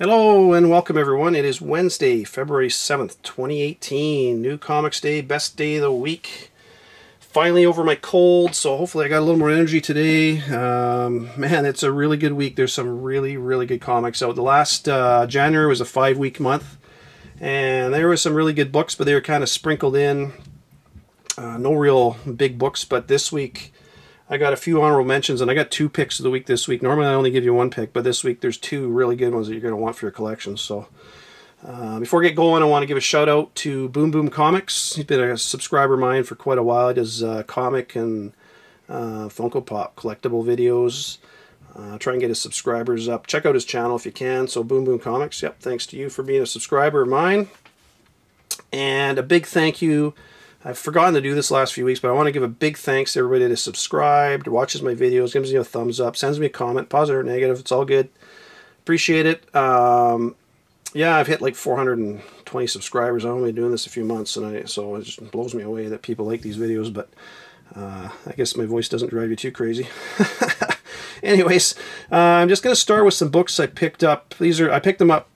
Hello and welcome everyone. It is Wednesday, February 7th, 2018. New Comics Day, best day of the week. Finally over my cold, so hopefully I got a little more energy today. Man, it's a really good week. There's some really good comics out. The last January was a 5-week month, and there were some really good books, but they were kind of sprinkled in. No real big books, but this week I got a few honorable mentions, and I got 2 picks of the week this week. Normally I only give you 1 pick, but this week there's 2 really good ones that you're going to want for your collection. So before I get going, I want to give a shout out to Boom Boom Comics. He's been a subscriber of mine for quite a while. He does comic and Funko Pop collectible videos. Try and get his subscribers up. Check out his channel if you can. So Boom Boom Comics, yep, thanks to you for being a subscriber of mine. And a big thank you. I've forgotten to do this last few weeks, but I want to give a big thanks to everybody that's subscribed, watches my videos, gives me a thumbs up, sends me a comment, positive or negative, it's all good. Appreciate it. Yeah, I've hit like 420 subscribers. I'm only doing this a few months, and so it just blows me away that people like these videos, but I guess my voice doesn't drive you too crazy. Anyways, I'm just going to start with some books I picked up. I picked them up,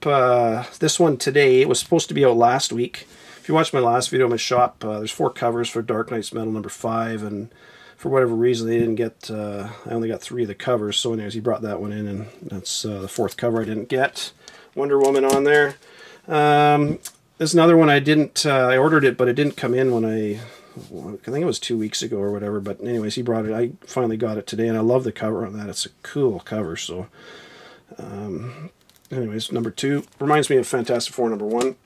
this one today. It was supposed to be out last week. If you watched my last video in my shop, there's 4 covers for Dark Nights Metal number 5, and for whatever reason they didn't get, I only got 3 of the covers, so anyways, he brought that one in, and that's the 4th cover I didn't get. Wonder Woman on there. There's another one I didn't, I ordered it, but it didn't come in when I think it was 2 weeks ago or whatever, but anyways, he brought it. I finally got it today, and I love the cover on that. It's a cool cover, so anyways, number 2 reminds me of Fantastic Four number 1.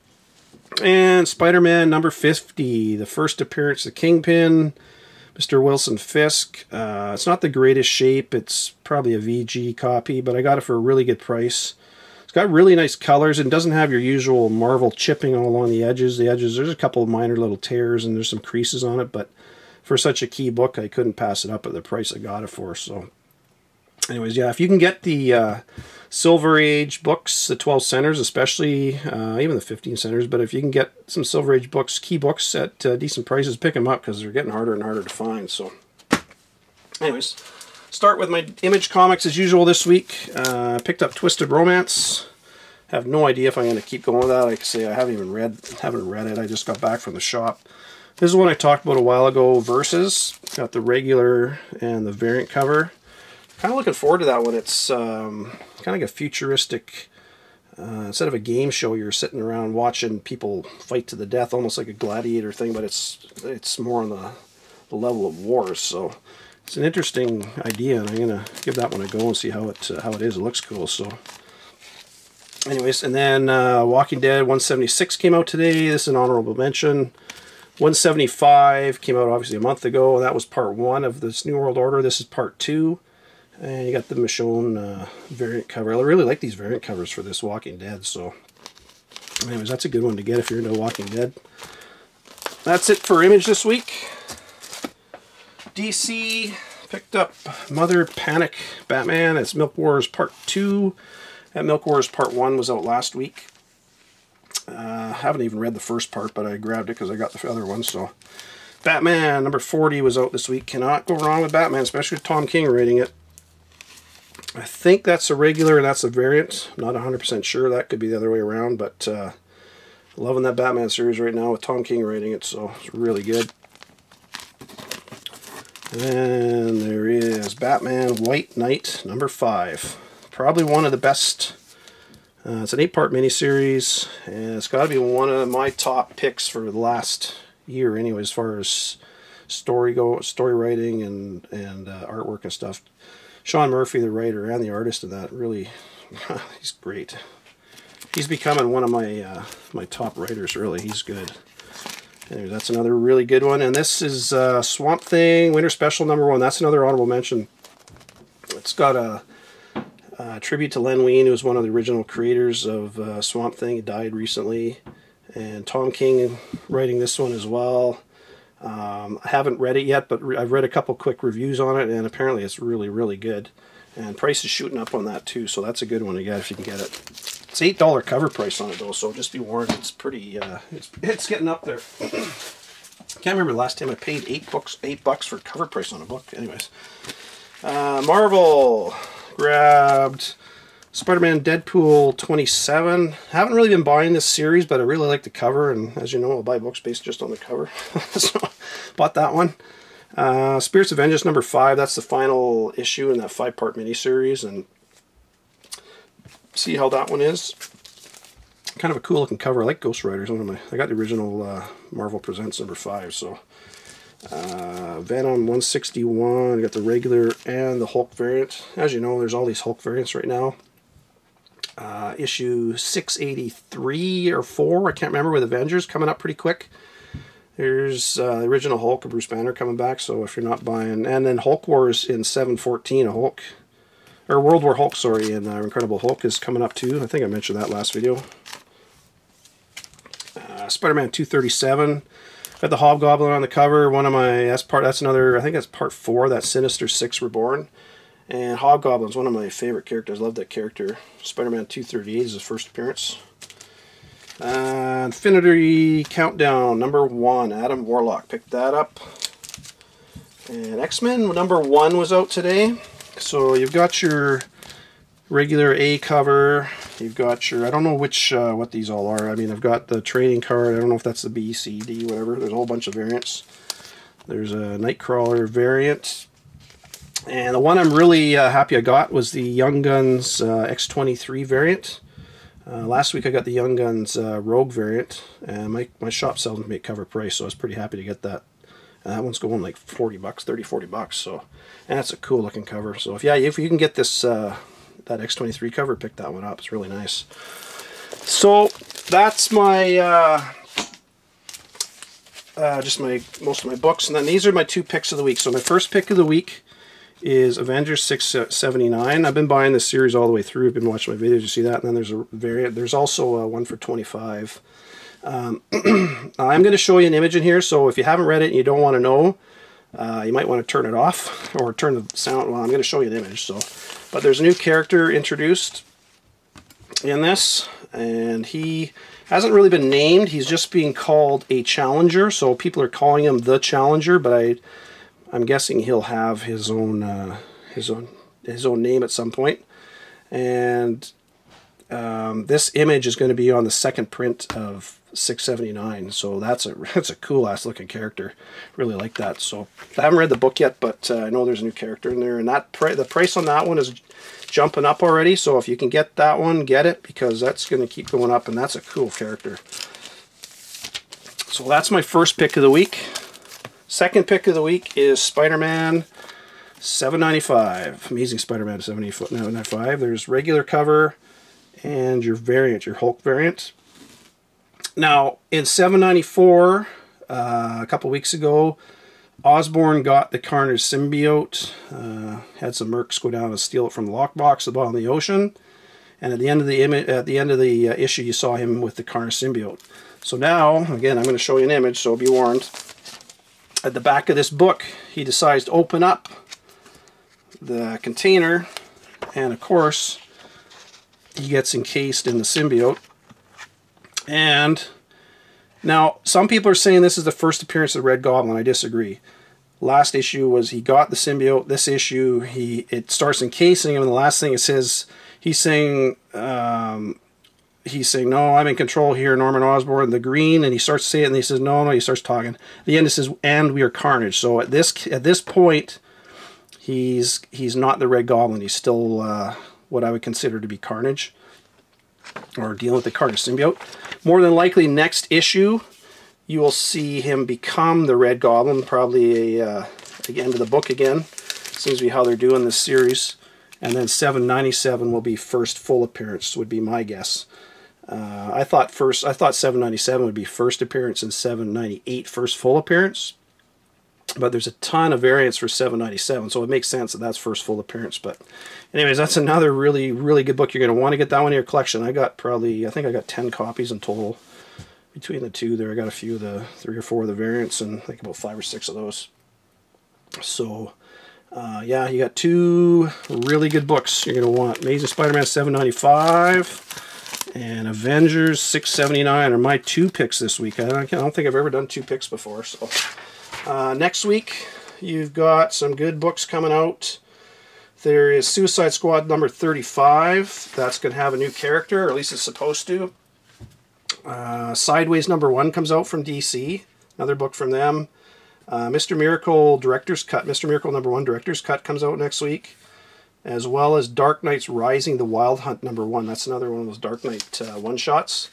And Spider-Man number 50, the first appearance of Kingpin, Mr. Wilson Fisk. It's not the greatest shape. It's probably a VG copy, but I got it for a really good price. It's got really nice colors and doesn't have your usual Marvel chipping all along the edges. There's a couple of minor little tears and there's some creases on it, but for such a key book, I couldn't pass it up at the price I got it for. So anyways, yeah, if you can get the Silver Age books, the 12 centers especially, even the 15 centers, but if you can get some Silver Age books, key books at decent prices, pick them up because they're getting harder and harder to find. So anyways, start with my Image comics as usual this week. Picked up Twisted Romance. Have no idea if I'm going to keep going with that. Like I say, I haven't read it. I just got back from the shop. This is one I talked about a while ago, Versus. Got the regular and the variant cover. Kind of looking forward to that one. It's kind of like a futuristic, instead of a game show, you're sitting around watching people fight to the death, almost like a gladiator thing, but it's more on the level of wars. So it's an interesting idea, and I'm gonna give that one a go and see how it is. It looks cool. So anyways, and then Walking Dead 176 came out today. This is an honorable mention. 175 came out obviously a month ago, and that was part 1 of this New World Order. This is part 2. And you got the Michonne variant cover. I really like these variant covers for this Walking Dead. So anyways, that's a good one to get if you're into Walking Dead. That's it for Image this week. DC picked up Mother Panic Batman. It's Milk Wars Part 2. That Milk Wars Part 1 was out last week. I haven't even read the first part, but I grabbed it because I got the other one. So Batman number 40 was out this week. Cannot go wrong with Batman, especially with Tom King writing it. I think that's a regular and that's a variant. I'm not 100% sure. That could be the other way around, but loving that Batman series right now with Tom King writing it, so it's really good. And there is Batman White Knight number 5. Probably one of the best. It's an 8-part miniseries, and it's got to be one of my top picks for the last year anyway, as far as story writing and artwork and stuff. Sean Murphy, the writer and the artist of that, really, he's great. He's becoming one of my my top writers, really. He's good. Anyway, that's another really good one. And this is Swamp Thing Winter Special number 1. That's another honorable mention. It's got a tribute to Len Wein, who was one of the original creators of Swamp Thing. He died recently. And Tom King writing this one as well. I haven't read it yet, but I've read a couple quick reviews on it, and apparently it's really good. And price is shooting up on that too, so that's a good one to get if you can get it. It's $8 cover price on it though, so just be warned. It's pretty. It's getting up there. Can't remember the last time I paid $8 for cover price on a book. Anyways, Marvel grabbed Spider-Man Deadpool 27. Haven't really been buying this series, but I really like the cover, and as you know, I'll buy books based just on the cover. So, bought that one. Spirits of Vengeance number 5. That's the final issue in that 5-part miniseries, and see how that one is. Kind of a cool looking cover. I like Ghost Riders. I got the original Marvel Presents number 5. So Venom 161. I got the regular and the Hulk variant. As you know, there's all these Hulk variants right now. Issue 683 or 4, I can't remember, with Avengers coming up pretty quick. There's the original Hulk of Bruce Banner coming back, so if you're not buying, and then Hulk Wars in 714, a Hulk, or World War Hulk, sorry, and Incredible Hulk is coming up too. I think I mentioned that last video. Spider-Man 237. Got the Hobgoblin on the cover. One of my, that's another, I think that's part 4, that Sinister Six Reborn. And Hobgoblin's one of my favorite characters. Love that character. Spider-Man 238 is his first appearance. Infinity Countdown number 1. Adam Warlock picked that up. And X-Men number 1 was out today. So you've got your regular A cover. You've got your, I don't know which what these all are. I mean, I've got the trading card. I don't know if that's the B, C, D, whatever. There's a whole bunch of variants. There's a Nightcrawler variant. And the one I'm really happy I got was the Young Guns X-23 variant. Last week I got the Young Guns Rogue variant, and my shop sells them at cover price, so I was pretty happy to get that. And that one's going like 40 bucks, 30, 40 bucks. So, and that's a cool looking cover. So if you can get this that X-23 cover, pick that one up. It's really nice. So that's my just most of my books, and then these are my 2 picks of the week. So my first pick of the week is Avengers 679. I've been buying this series all the way through. I've been watching my videos, you see that. And then there's a variant. There's also one for 25. I'm going to show you an image in here, so if you haven't read it and you don't want to know, you might want to turn it off or turn the sound. Well, I'm going to show you an image. So, but there's a new character introduced in this, and he hasn't really been named. He's just being called a Challenger, so people are calling him the Challenger, but I'm guessing he'll have his own name at some point. And this image is going to be on the second print of 679. So that's a cool ass looking character. Really like that. So I haven't read the book yet, but I know there's a new character in there, and the price on that one is jumping up already. So if you can get that one, get it, because that's going to keep going up, and that's a cool character. So that's my first pick of the week. Second pick of the week is Spider-Man 795. Amazing Spider-Man 795. There's regular cover and your variant, your Hulk variant. Now, in 794, a couple weeks ago, Osborn got the Carnage symbiote. Had some mercs go down and steal it from the lockbox at the bottom of the ocean. And at the end of the issue, you saw him with the Carnage symbiote. So now, again, I'm going to show you an image, so be warned. At the back of this book, he decides to open up the container, and of course, he gets encased in the symbiote. And now, some people are saying this is the first appearance of Red Goblin. I disagree. Last issue was he got the symbiote. This issue, it starts encasing him, and the last thing it says, he's saying, no, I'm in control here, Norman Osborn, the green, and he starts to say it, and he says, no, he starts talking. At the end it says, and we are Carnage. So at this point, he's not the Red Goblin. He's still what I would consider to be Carnage, or dealing with the Carnage symbiote. More than likely, next issue, you will see him become the Red Goblin, probably at the end of the book again. Seems to be how they're doing this series. And then 797 will be first full appearance, would be my guess. I thought 797 would be first appearance and 798 first full appearance. But there's a ton of variants for 797, so it makes sense that that's first full appearance. But anyways, that's another really, really good book. You're going to want to get that one in your collection. I think I got 10 copies in total between the two there. I got a few of the 3 or 4 of the variants, and I think about 5 or 6 of those. So yeah, you got 2 really good books you're going to want. Amazing Spider-Man 795 and Avengers 679 are my 2 picks this week. I don't think I've ever done 2 picks before. So next week, you've got some good books coming out. There is Suicide Squad number 35. That's going to have a new character, or at least it's supposed to. Sideways number 1 comes out from DC. Another book from them. Mr. Miracle Director's Cut. Mr. Miracle number 1 Director's Cut comes out next week. As well as Dark Knight's Rising, the Wild Hunt number 1. That's another one of those Dark Knight one-shots.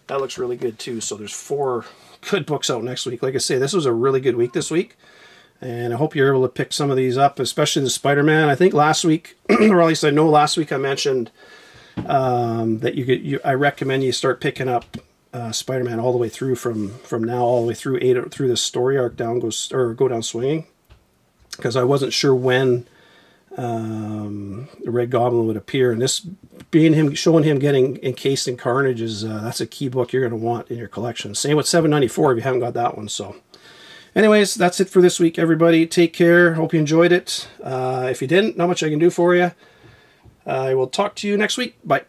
That looks really good too. So there's 4 good books out next week. Like I say, this was a really good week this week. And I hope you're able to pick some of these up, especially the Spider-Man. I think last week, or at least I know last week I mentioned that I recommend you start picking up Spider-Man all the way through from now all the way through through this story arc go down swinging, because I wasn't sure when the Red Goblin would appear, and this showing him getting encased in Carnage is that's a key book you're going to want in your collection. Same with 794 if you haven't got that one. So anyways, that's it for this week, everybody. Take care. Hope you enjoyed it. If you didn't, not much I can do for you. I will talk to you next week. Bye.